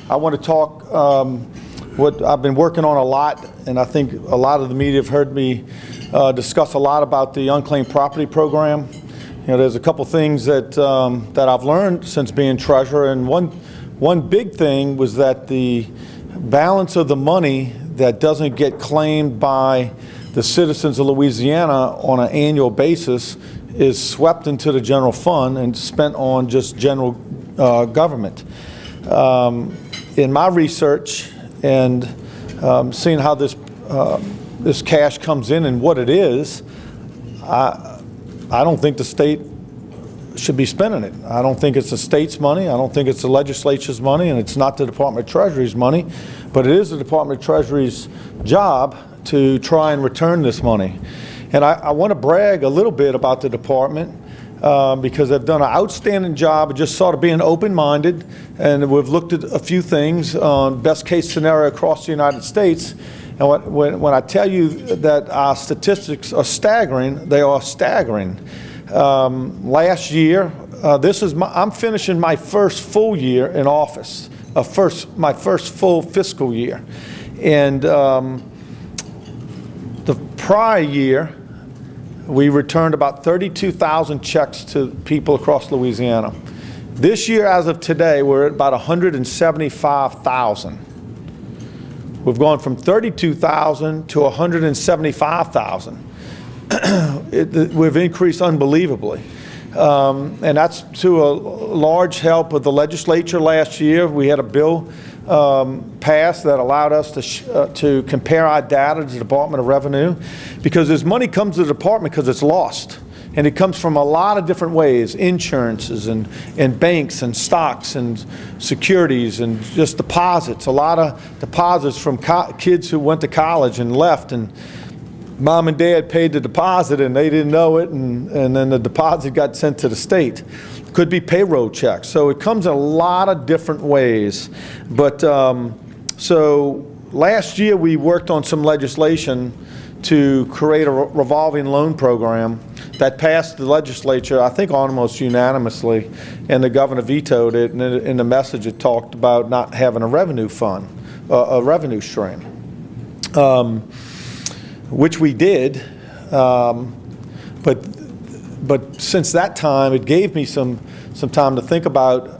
I want to talk what I've been working on a lot, and I think a lot of the media have heard me discuss a lot about the Unclaimed Property Program. You know, there's a couple things that that I've learned since being treasurer, and one big thing was that the balance of the money that doesn't get claimed by the citizens of Louisiana on an annual basis is swept into the general fund and spent on just general government. In my research and seeing how this cash comes in and what it is, I don't think the state should be spending it. I don't think it's the state's money. I don't think it's the legislature's money, and it's not the Department of Treasury's money, but it is the Department of Treasury's job to try and return this money. And I want to brag a little bit about the department because they've done an outstanding job of just sort of being open-minded, and we've looked at a few things on best case scenario across the United States. And when I tell you that our statistics are staggering, they are staggering. Last year, I'm finishing my first full year in office, my first full fiscal year. And the prior year, we returned about 32,000 checks to people across Louisiana. This year, as of today, we're at about 175,000. We've gone from 32,000 to 175,000. We've increased unbelievably. And that's to a large help of the legislature last year. We had a bill passed that allowed us to compare our data to the Department of Revenue, because as money comes to the department because it's lost. And it comes from a lot of different ways: insurances and banks and stocks and securities and just deposits. A lot of deposits from kids who went to college and left, and mom and dad paid the deposit and they didn't know it, and then the deposit got sent to the state. Could be payroll checks. So it comes in a lot of different ways. But so last year we worked on some legislation to create a revolving loan program that passed the legislature, I think almost unanimously, and the governor vetoed it. And in the message it talked about not having a revenue fund, a revenue stream, which we did. But since that time, it gave me some time to think about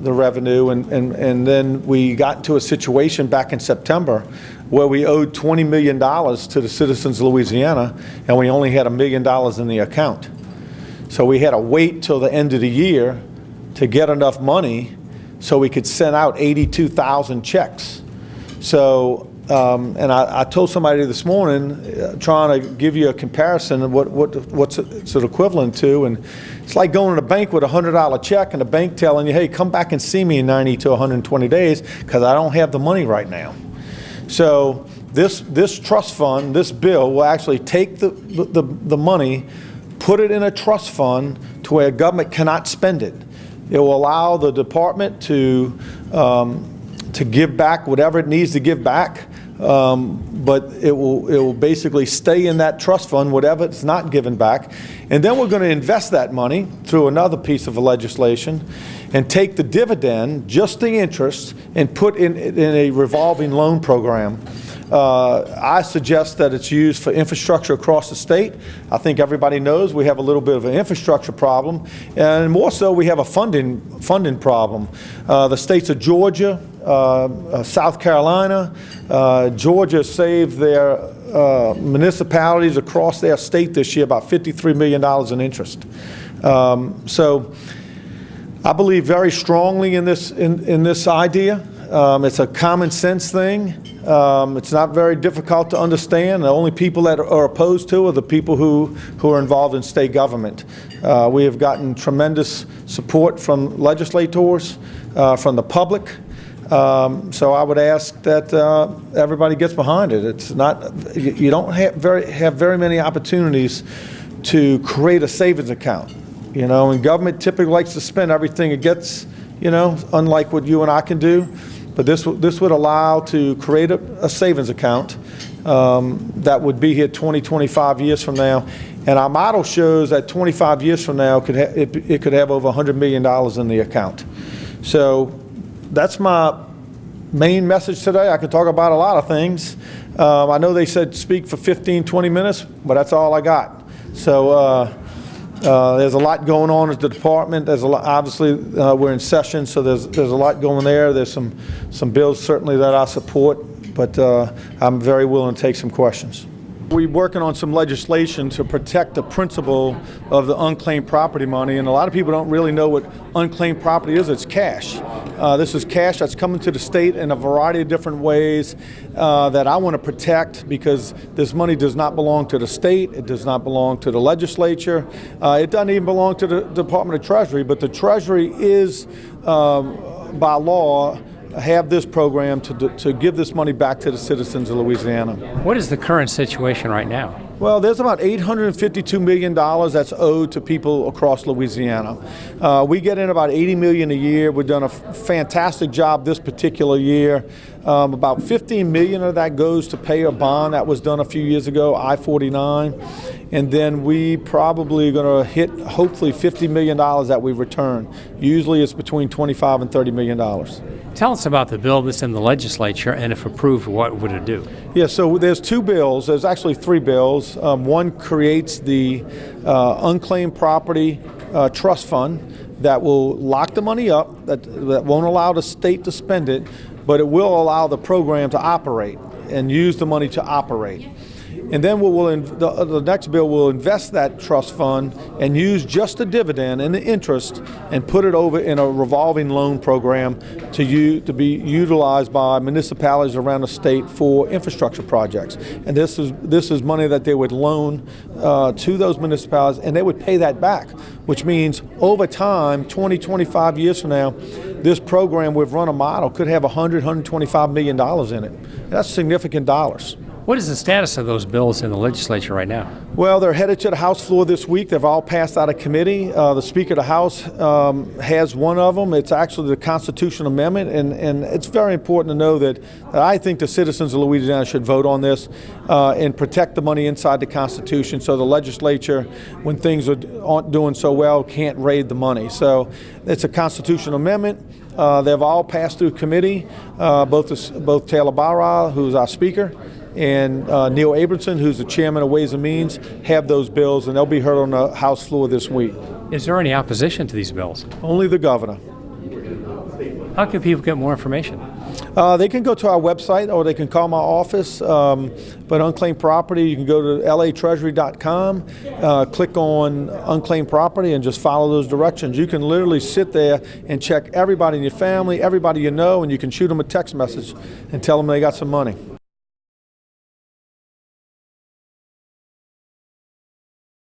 the revenue, and then we got into a situation back in September where we owed $20 million to the citizens of Louisiana, and we only had $1 million in the account. So we had to wait till the end of the year to get enough money so we could send out 82,000 checks. So, and I told somebody this morning, trying to give you a comparison of what's it equivalent to, and it's like going to the bank with a $100 check and the bank telling you, hey, come back and see me in 90 to 120 days because I don't have the money right now. So this trust fund, this bill, will actually take the money, put it in a trust fund to where government cannot spend it. It will allow the department to give back whatever it needs to give back, but it will basically stay in that trust fund, whatever it's not given back. And then we're going to invest that money through another piece of legislation and take the dividend, just the interest, and put in a revolving loan program. I suggest that it's used for infrastructure across the state. I think everybody knows we have a little bit of an infrastructure problem, and more so we have a funding problem. The states of Georgia, South Carolina, Georgia saved their municipalities across their state this year about $53 million in interest. So I believe very strongly in this idea. It's a common sense thing. It's not very difficult to understand. The only people that are opposed to are the people who are involved in state government. We have gotten tremendous support from legislators, from the public. So I would ask that everybody gets behind it. It's not, you don't have very many opportunities to create a savings account. You know, and government typically likes to spend everything it gets, you know, unlike what you and I can do. But this would allow to create a savings account that would be here 20, 25 years from now. And our model shows that 25 years from now, it could have over $100 million in the account. So that's my main message today. I could talk about a lot of things. I know they said speak for 15, 20 minutes, but that's all I got. So there's a lot going on at the department. There's a lot, obviously we're in session, so there's a lot going there. There's some bills certainly that I support, but I'm very willing to take some questions. We're working on some legislation to protect the principle of the unclaimed property money, and a lot of people don't really know what unclaimed property is. It's cash. This is cash that's coming to the state in a variety of different ways that I want to protect, because this money does not belong to the state. It does not belong to the legislature. It doesn't even belong to the Department of Treasury, but the Treasury is, by law, have this program to give this money back to the citizens of Louisiana. What is the current situation right now? Well, there's about $852 million that's owed to people across Louisiana. We get in about $80 million a year. We've done a fantastic job this particular year. About $15 million of that goes to pay a bond that was done a few years ago, I-49. And then we probably going to hit, hopefully, $50 million that we return. Usually it's between $25 and $30 million. Tell us about the bill that's in the legislature, and if approved, what would it do? Yeah, so there's two bills. There's actually three bills. One creates the Unclaimed Property Trust Fund that will lock the money up, that won't allow the state to spend it, but it will allow the program to operate and use the money to operate. And then the next bill will invest that trust fund and use just the dividend and the interest and put it over in a revolving loan program to be utilized by municipalities around the state for infrastructure projects. And this is money that they would loan to those municipalities, and they would pay that back, which means over time, 20, 25 years from now, this program we've run a model could have $100, $125 million in it. That's significant dollars. What is the status of those bills in the legislature right now? Well, they're headed to the House floor this week. They've all passed out of committee. The Speaker of the House has one of them. It's actually the constitutional amendment, and it's very important to know that I think the citizens of Louisiana should vote on this and protect the money inside the Constitution, so the legislature, when things aren't doing so well, can't raid the money. So it's a constitutional amendment. They've all passed through committee. Both Taylor Barra, who's our Speaker, and Neil Abramson, who's the chairman of Ways and Means, have those bills, and they'll be heard on the House floor this week. Is there any opposition to these bills? Only the governor. How can people get more information? They can go to our website, or they can call my office. But Unclaimed Property, you can go to latreasury.com, click on Unclaimed Property, and just follow those directions. You can literally sit there and check everybody in your family, everybody you know, and you can shoot them a text message and tell them they got some money.